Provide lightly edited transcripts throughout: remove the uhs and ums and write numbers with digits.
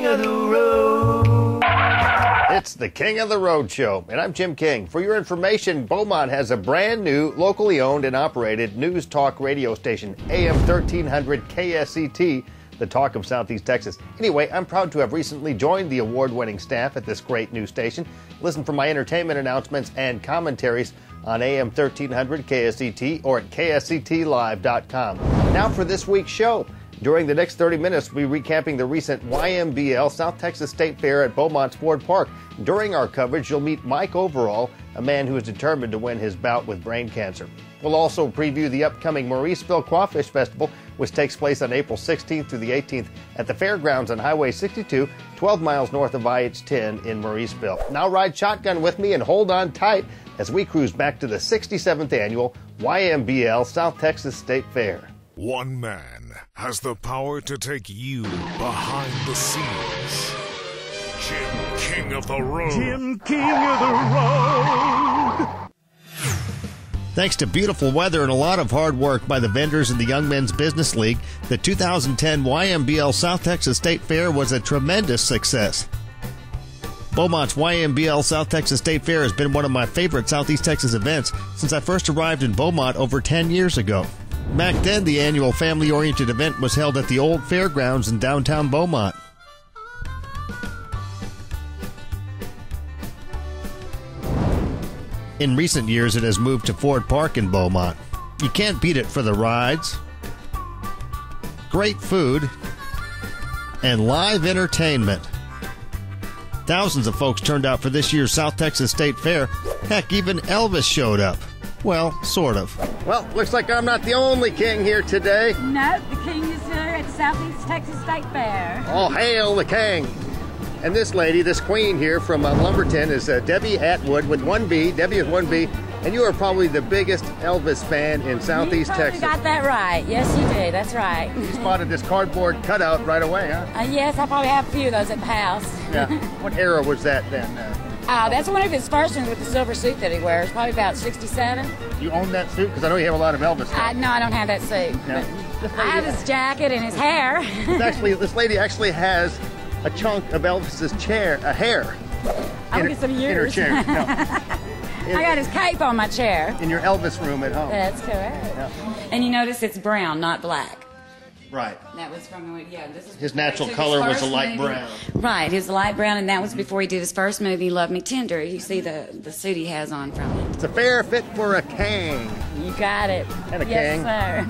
of the road. It's the King of the Road Show, and I'm Jim King. For your information, Beaumont has a brand new, locally owned and operated news talk radio station, AM 1300 KSET, the talk of Southeast Texas. Anyway, I'm proud to have recently joined the award-winning staff at this great news station. Listen for my entertainment announcements and commentaries on AM 1300 KSET or at KSETlive.com. Now for this week's show. During the next 30 minutes, we'll be recapping the recent YMBL South Texas State Fair at Beaumont's Ford Park. During our coverage, you'll meet Mike Overall, a man who is determined to win his bout with brain cancer. We'll also preview the upcoming Mauriceville Crawfish Festival, which takes place on April 16th through the 18th at the fairgrounds on Highway 62, 12 miles north of IH-10 in Mauriceville. Now ride shotgun with me and hold on tight as we cruise back to the 67th annual YMBL South Texas State Fair. One man has the power to take you behind the scenes. Jim King of the Road. Jim King of the road. Thanks to beautiful weather and a lot of hard work by the vendors in the Young Men's Business League, the 2010 YMBL South Texas State Fair was a tremendous success. Beaumont's YMBL South Texas State Fair has been one of my favorite Southeast Texas events since I first arrived in Beaumont over 10 years ago. Back then, the annual family-oriented event was held at the old fairgrounds in downtown Beaumont. In recent years, it has moved to Ford Park in Beaumont. You can't beat it for the rides, great food, and live entertainment. Thousands of folks turned out for this year's South Texas State Fair. Heck, even Elvis showed up. Well, sort of. Well, looks like I'm not the only king here today. No, the king is here at Southeast Texas State Fair. All hail the king. And this lady, this queen here from Lumberton is Debbie Atwood with 1B. Debbie is 1B. And you are probably the biggest Elvis fan in Southeast Texas. You got that right. Yes, you do. That's right. You spotted this cardboard cutout right away, huh? Yes, I probably have a few of those at the house. Yeah. What era was that then? That's one of his first ones with the silver suit that he wears, probably about 67. You own that suit? Because I know you have a lot of Elvis stuff. No, I don't have that suit. Yeah. I have his jacket and his hair. This lady actually has a chunk of Elvis's hair. I'll get some years. In her chair. No. I got his cape on my chair. In your Elvis room at home. That's correct. Yeah. And you notice it's brown, not black. Right. That was from, this is his natural color was a light brown. Right, his light brown, and that was before he did his first movie, Love Me Tender. You see the suit he has on from it. It's a fair fit for a king. You got it. And a king. Yes, sir.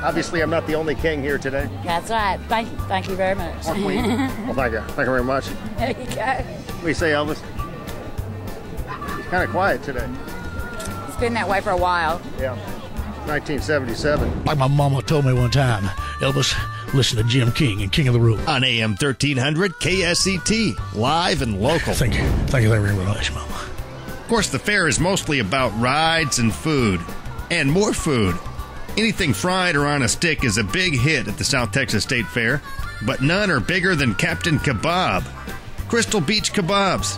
Obviously, I'm not the only king here today. That's right. Thank you very much. Or queen. Well, thank you. Thank you very much. There you go. What do you say, Elvis? He's kind of quiet today. It's been that way for a while. Yeah. 1977. Like my mama told me one time, Elvis, listen to Jim King and King of the Road. On AM 1300 KSET, live and local. Thank you very much, Mama. Of course, the fair is mostly about rides and food. And more food. Anything fried or on a stick is a big hit at the South Texas State Fair, but none are bigger than Captain Kebab. Crystal Beach Kebabs.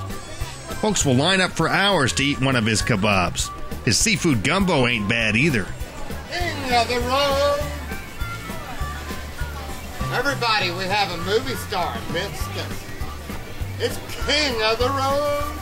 Folks will line up for hours to eat one of his kebabs. His seafood gumbo ain't bad either. King of the road. Everybody, we have a movie star amidst us. It's King of the road.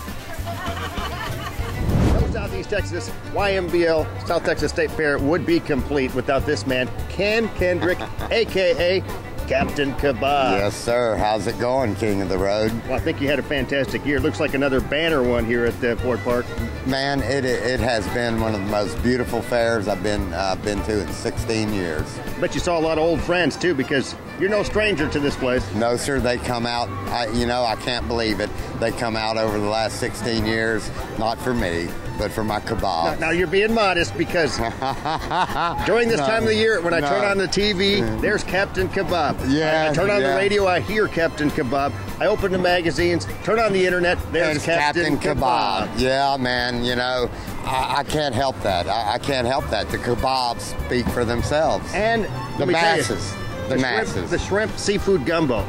No Southeast Texas YMBL South Texas State Fair would be complete without this man, Ken Kendrick, a.k.a. Captain Kebab. Yes, sir. How's it going, King of the Road? Well, I think you had a fantastic year. Looks like another banner one here at Ford Park. Man, it has been one of the most beautiful fairs I've been to in 16 years. Bet you saw a lot of old friends, too, because you're no stranger to this place. No, sir. They come out, I can't believe it. They come out over the last 16 years, not for me, but for my kebabs. Now you're being modest because during this time of the year, when I turn on the TV, there's Captain Kebab. Yeah. I turn on the radio, I hear Captain Kebab. I open the magazines, turn on the internet, there's Captain Kebab. Yeah, man, I can't help that. I can't help that. The kebabs speak for themselves. And the masses. The masses. The shrimp seafood gumbo.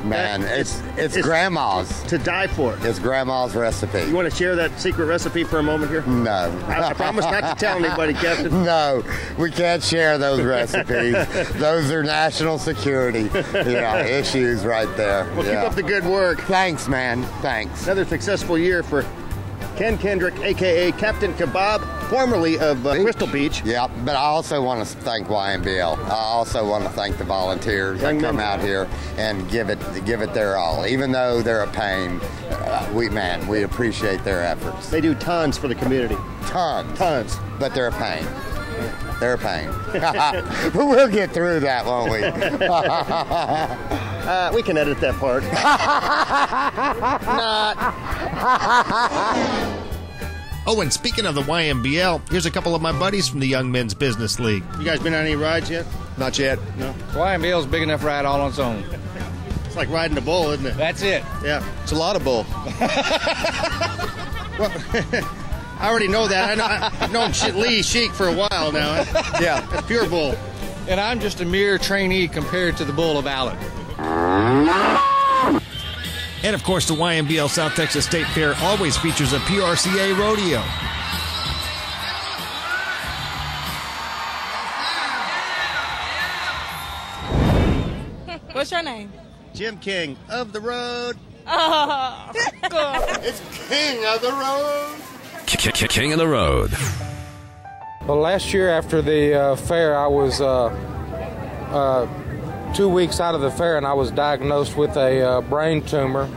Man, it's grandma's. To die for. It's grandma's recipe. You want to share that secret recipe for a moment here? No. I promise not to tell anybody, Captain. No, we can't share those recipes. Those are national security issues right there. Well, keep up the good work. Thanks, man. Thanks. Another successful year for Ken Kendrick, a.k.a. Captain Kebab, formerly of Crystal Beach. Yeah, but I also want to thank YMBL. I also want to thank the volunteers that come out here and give it their all. Even though they're a pain, we appreciate their efforts. They do tons for the community. Tons. But they're a pain. They're a pain. But we'll get through that, won't we? We can edit that part. Not. Oh, and speaking of the YMBL, here's a couple of my buddies from the Young Men's Business League. You guys been on any rides yet? Not yet. No. YMBL's a big enough ride all on its own. It's like riding a bull, isn't it? That's it. Yeah. It's a lot of bull. Well, I already know that. I've known Lee Sheik for a while now. Yeah. That's pure bull. And I'm just a mere trainee compared to the bull of Allen. And, of course, the YMBL South Texas State Fair always features a PRCA rodeo. What's your name? Jim King of the road. Oh, cool. It's King of the Road. King of the Road. Well, last year after the fair, I was 2 weeks out of the fair, and I was diagnosed with a brain tumor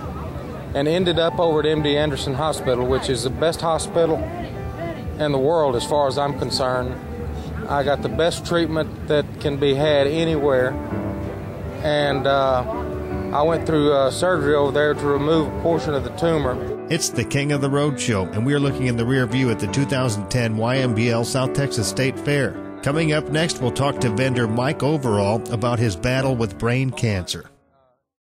and ended up over at MD Anderson Hospital, which is the best hospital in the world as far as I'm concerned. I got the best treatment that can be had anywhere, and I went through surgery over there to remove a portion of the tumor. It's the King of the Road show, and we're looking in the rear view at the 2010 YMBL South Texas State Fair. Coming up next, we'll talk to vendor Mike Overall about his battle with brain cancer.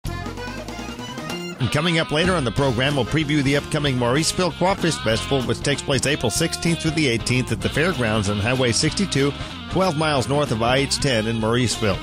And coming up later on the program, we'll preview the upcoming Mauriceville Crawfish Festival, which takes place April 16th through the 18th at the fairgrounds on Highway 62, 12 miles north of IH-10 in Mauriceville.